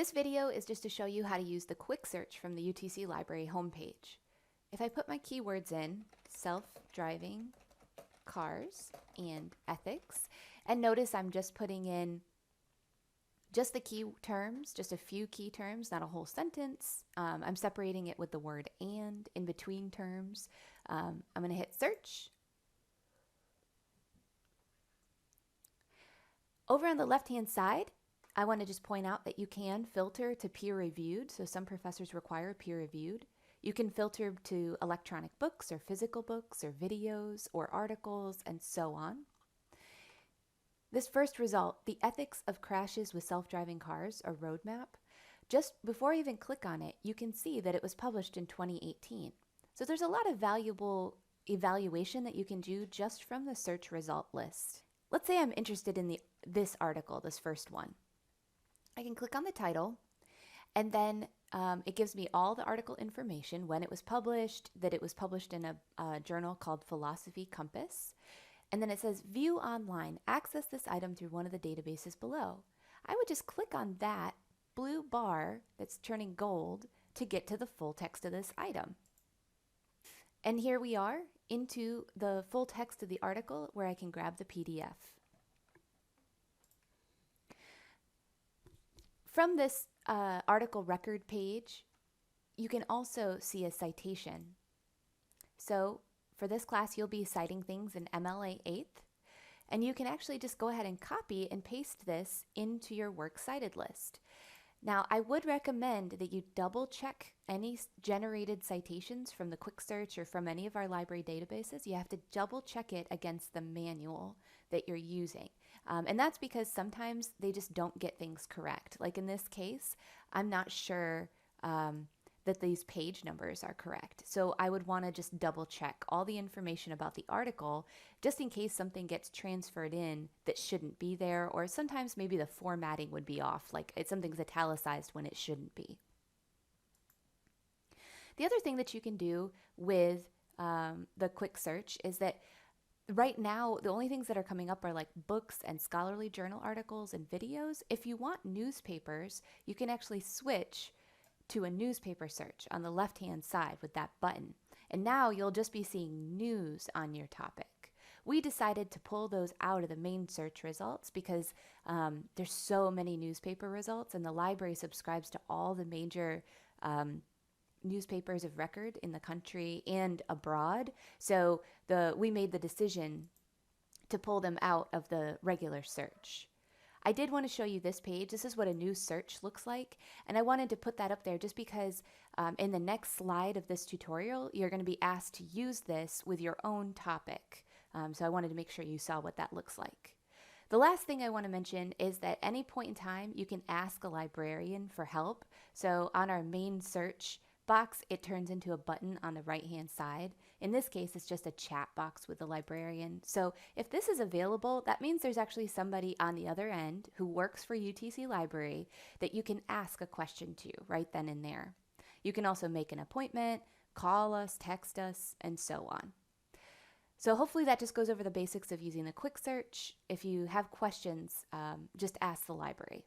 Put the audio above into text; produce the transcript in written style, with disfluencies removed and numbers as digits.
This video is just to show you how to use the quick search from the UTC library homepage. If I put my keywords in, self-driving cars and ethics, and notice I'm just putting in just the key terms, just a few key terms, not a whole sentence. I'm separating it with the word and in between terms. I'm going to hit search. Over on the left-hand side, I want to just point out that you can filter to peer-reviewed, so some professors require peer-reviewed. You can filter to electronic books or physical books or videos or articles and so on. This first result, the ethics of crashes with self-driving cars, or roadmap, just before I even click on it, you can see that it was published in 2018. So there's a lot of valuable evaluation that you can do just from the search result list. Let's say I'm interested in this article, this first one. I can click on the title, and then it gives me all the article information, when it was published, that it was published in a journal called Philosophy Compass. And then it says, view online, access this item through one of the databases below. I would just click on that blue bar that's turning gold to get to the full text of this item. And here we are into the full text of the article where I can grab the PDF. From this article record page, you can also see a citation. So for this class, you'll be citing things in MLA 8th, and you can actually just go ahead and copy and paste this into your works cited list. Now, I would recommend that you double check any generated citations from the quick search or from any of our library databases. You have to double check it against the manual that you're using. And that's because sometimes they just don't get things correct. Like in this case, I'm not sure that these page numbers are correct. So I would want to just double check all the information about the article just in case something gets transferred in that shouldn't be there, or sometimes maybe the formatting would be off, like something's italicized when it shouldn't be. The other thing that you can do with the quick search is that right now, the only things that are coming up are like books and scholarly journal articles and videos. If you want newspapers, you can actually switch to a newspaper search on the left-hand side with that button. And now you'll just be seeing news on your topic. We decided to pull those out of the main search results because there's so many newspaper results, and the library subscribes to all the major newspapers of record in the country and abroad. So we made the decision to pull them out of the regular search. I did want to show you this page. This is what a new search looks like, and I wanted to put that up there just because in the next slide of this tutorial, you're going to be asked to use this with your own topic. So I wanted to make sure you saw what that looks like. The last thing I want to mention is that at any point in time, you can ask a librarian for help. So on our main search box, it turns into a button on the right-hand side. In this case, it's just a chat box with the librarian. So if this is available, that means there's actually somebody on the other end who works for UTC Library that you can ask a question to right then and there. You can also make an appointment, call us, text us, and so on. So hopefully that just goes over the basics of using the quick search. If you have questions, just ask the library.